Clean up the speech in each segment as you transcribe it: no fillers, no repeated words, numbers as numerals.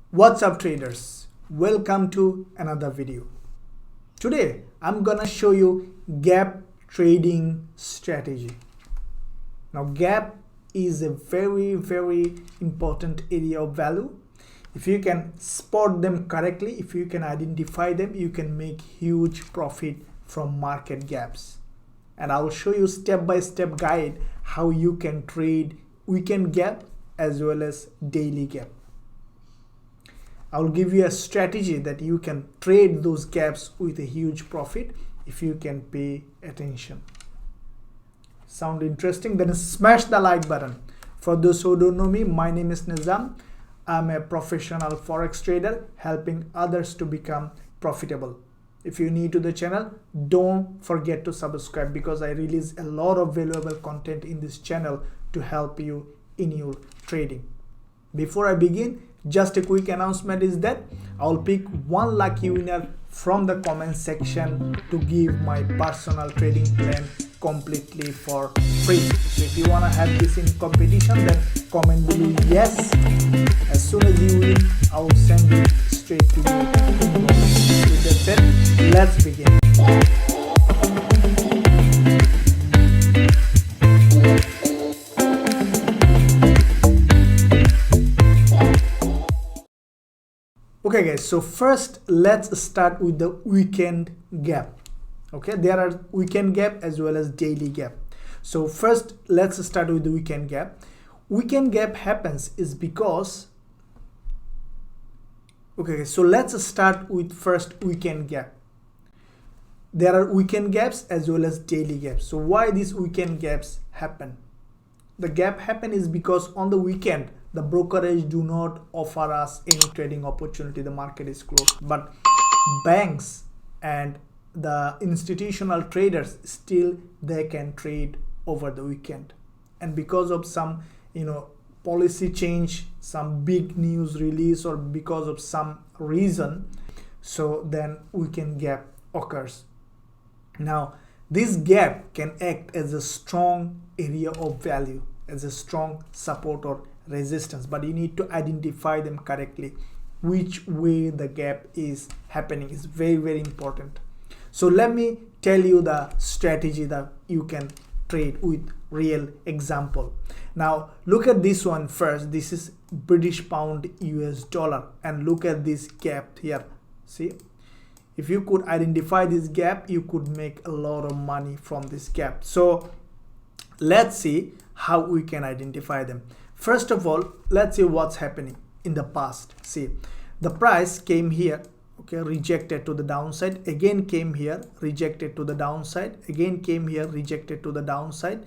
What's up traders, welcome to another video. Today I'm gonna show you gap trading strategy. Now gap is a very important area of value. If you can spot them correctly, if you can identify them, you can make huge profit from market gaps. And I'll show you step-by-step guide how you can trade weekend gap as well as daily gap. I will give you a strategy that you can trade those gaps with a huge profit if you can pay attention. Sound interesting? Then smash the like button. For those who don't know me, my name is Nizam. I'm a professional forex trader helping others to become profitable. If you're new to the channel, don't forget to subscribe because I release a lot of valuable content in this channel to help you in your trading. Before I begin, just a quick announcement is that I'll pick one lucky winner from the comment section to give my personal trading plan completely for free. So if you want to have this in competition, then comment below yes. As soon as you win, I will send it straight to you. With that said, let's begin. Okay guys, so first let's start with the weekend gap. Okay, there are weekend gap as well as daily gap. So first let's start with the weekend gap. Weekend gap happens is because, okay, so let's start with first weekend gap. There are weekend gaps as well as daily gaps. So why these weekend gaps happen? The gap happen is because on the weekend the brokerage do not offer us any trading opportunity, the market is closed, but banks and the institutional traders still they can trade over the weekend. And because of some policy change, some big news release, or because of some reason, so then weekend gap occurs. Now this gap can act as a strong area of value, as a strong support or resistance, but you need to identify them correctly. Which way the gap is happening is very important. So let me tell you the strategy that you can trade with real example. Now look at this one first. This is British pound US dollar, and look at this gap here. See, if you could identify this gap, you could make a lot of money from this gap. So let's see how we can identify them. First of all, let's see what's happening in the past. See, the price came here, okay, rejected to the downside, again came here, rejected to the downside, again came here, rejected to the downside,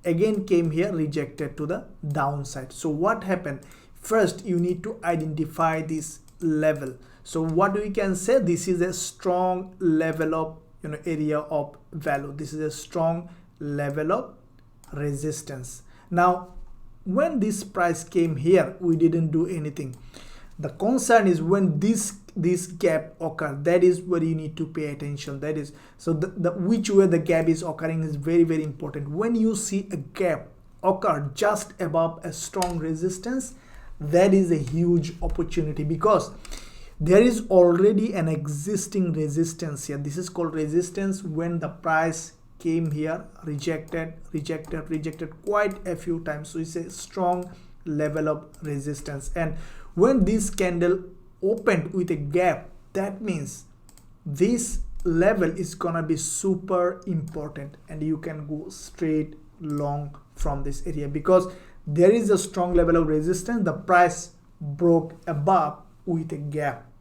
again came here, rejected to the downside. So what happened? First you need to identify this level. So what we can say, this is a strong level of area of value. This is a strong level of resistance. Now when this price came here, we didn't do anything. The concern is when this gap occurs, that is where you need to pay attention. That is, so the which way the gap is occurring is very important. When you see a gap occur just above a strong resistance, that is a huge opportunity because there is already an existing resistance here. This is called resistance. When the price came here, rejected quite a few times, so it's a strong level of resistance. And when this candle opened with a gap, that means this level is gonna be super important, and you can go straight long from this area because there is a strong level of resistance. The price broke above with a gap,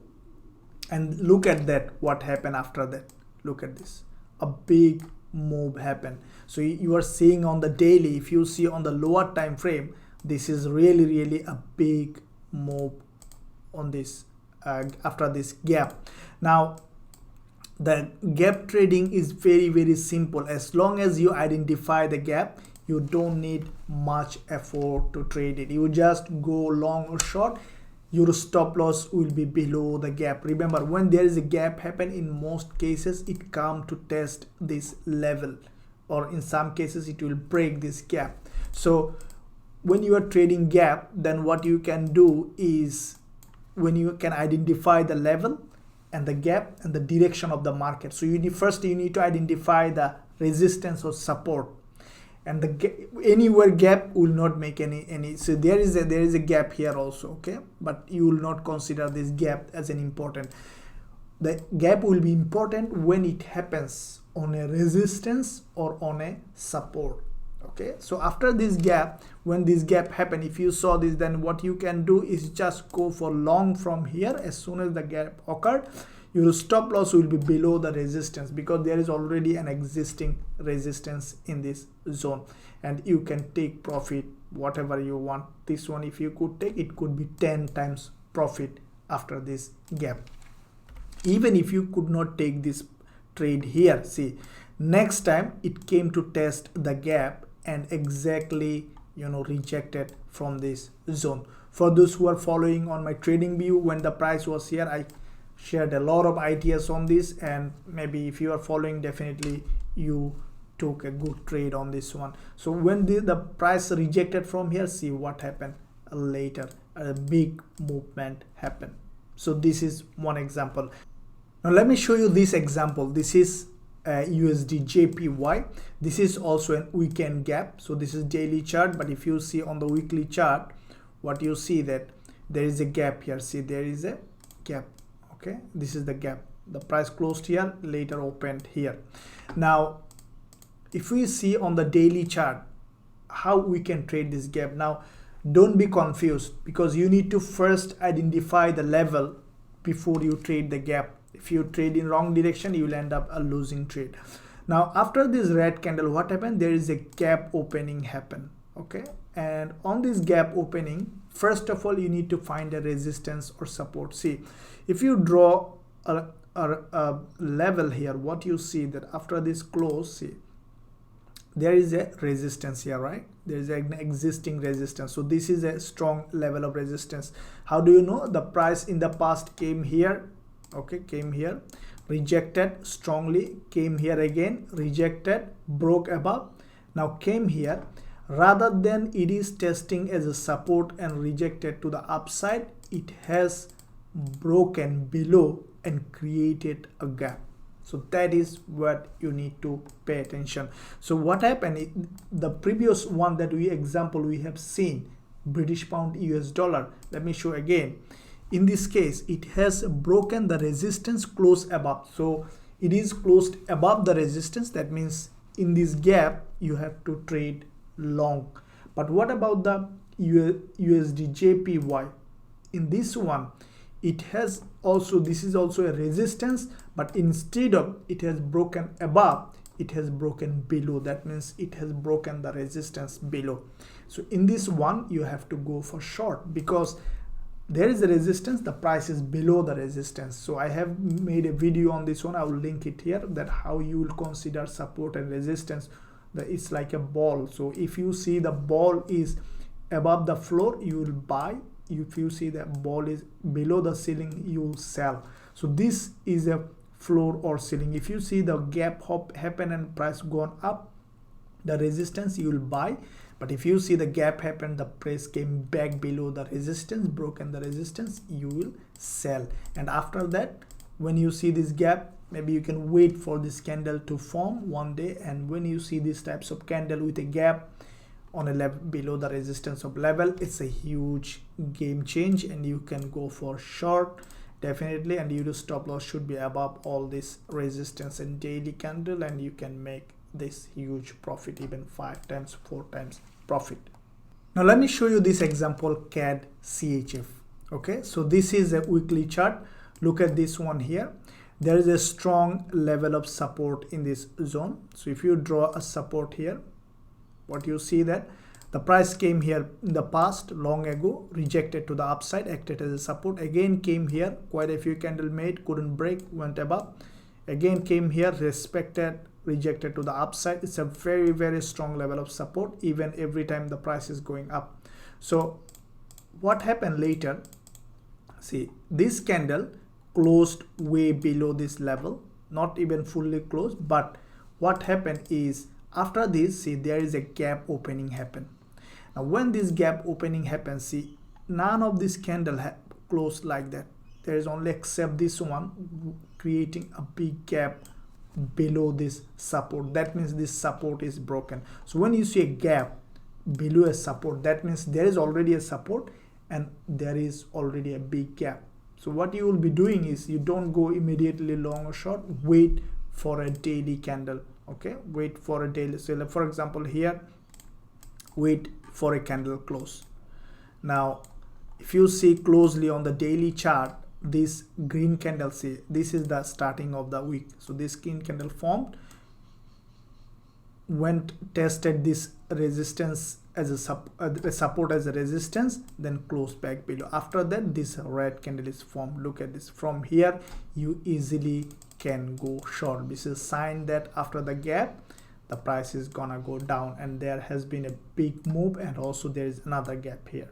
and look at that, what happened after that. Look at this, a big move happened. So you are seeing on the daily, if you see on the lower time frame, this is really a big move on this after this gap. Now the gap trading is very simple. As long as you identify the gap, you don't need much effort to trade it. You just go long or short. Your stop loss will be below the gap. Remember, when there is a gap happen, in most cases it come to test this level, or in some cases it will break this gap. So when you are trading gap, then what you can do is when you can identify the level and the gap and the direction of the market. So you need to identify the resistance or support, and anywhere gap will not make any. So there is a gap here also, okay, but you will not consider this gap as an important. The gap will be important when it happens on a resistance or on a support. Okay, so after this gap, when this gap happen, if you saw this, then what you can do is just go for long from here. As soon as the gap occurred, your stop loss will be below the resistance, because there is already an existing resistance in this zone, and you can take profit whatever you want. This one, if you could take, it could be 10 times profit after this gap. Even if you could not take this trade here, see, next time it came to test the gap and exactly, you know, rejected from this zone. For those who are following on my trading view, when the price was here, I shared a lot of ideas on this, and maybe if you are following, definitely you took a good trade on this one. So when the price rejected from here, see what happened later, a big movement happened. So this is one example. Now let me show you this example. This is USDJPY. This is also a weekend gap. So this is daily chart, but if you see on the weekly chart, what you see that there is a gap here. See, there is a gap. Okay, this is the gap. The price closed here, later opened here. Now if we see on the daily chart how we can trade this gap, now don't be confused, because you need to first identify the level before you trade the gap. If you trade in wrong direction, you will end up a losing trade. Now after this red candle, what happened? There is a gap opening happen. Okay, and on this gap opening, first of all, you need to find a resistance or support. See, if you draw a level here, what you see that after this close, see, there is a resistance here, right? There is an existing resistance. So this is a strong level of resistance. How do you know? The price in the past came here, okay, came here, rejected strongly, came here again, rejected, broke above, now came here. Rather than it is testing as a support and rejected to the upside, it has broken below and created a gap. So that is what you need to pay attention. So what happened, the previous one that we have seen, British pound US dollar, let me show again. In this case, it has broken the resistance close above. So it is closed above the resistance. That means in this gap, you have to trade long. But what about the USDJPY? In this one, it has also, this is also a resistance, but instead of it has broken above, it has broken below. That means it has broken the resistance below. So in this one, you have to go for short, because there is a resistance, the price is below the resistance. So I have made a video on this one, I will link it here, that how you will consider support and resistance. It's like a ball. So if you see the ball is above the floor, you will buy. If you see the ball is below the ceiling, you will sell. So this is a floor or ceiling. If you see the gap hop happen and price gone up, the resistance, you will buy. But if you see the gap happen, the price came back below the resistance, broken the resistance, you will sell. And after that, when you see this gap, maybe you can wait for this candle to form one day. And when you see these types of candle with a gap on a level below the resistance of level, it's a huge game change, and you can go for short definitely, and your stop loss should be above all this resistance and daily candle, and you can make this huge profit, even 5 times 4 times profit. Now let me show you this example, CADCHF. Okay, so this is a weekly chart. Look at this one here. There is a strong level of support in this zone. So if you draw a support here, what you see that the price came here in the past long ago, rejected to the upside, acted as a support, again came here, quite a few candle made, couldn't break, went above, again came here, respected, rejected to the upside. It's a very, very strong level of support, even every time the price is going up. So what happened later, see, this candle closed way below this level, not even fully closed, but what happened is after this, see, there is a gap opening happen. Now when this gap opening happens, see, none of this candle close like that. There is only except this one creating a big gap below this support. That means this support is broken. So when you see a gap below a support, that means there is already a support and there is already a big gap. So what you will be doing is, you don't go immediately long or short, wait for a daily candle. Okay, wait for a daily. So for example here, wait for a candle close. Now if you see closely on the daily chart, this green candle, see, this is the starting of the week. So this green candle formed, went tested this resistance as a support as a resistance, then closed back below. After that, this red candle is formed. Look at this. From here you easily can go short. This is a sign that after the gap the price is gonna go down, and there has been a big move, and also there is another gap here.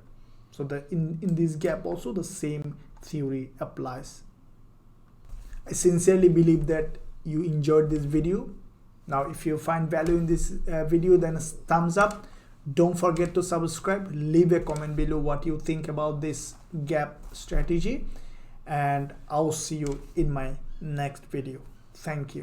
So in this gap also the same theory applies. I sincerely believe that you enjoyed this video. Now if you find value in this video, then a thumbs up. Don't forget to subscribe. Leave a comment below what you think about this gap strategy, and I'll see you in my next video. Thank you.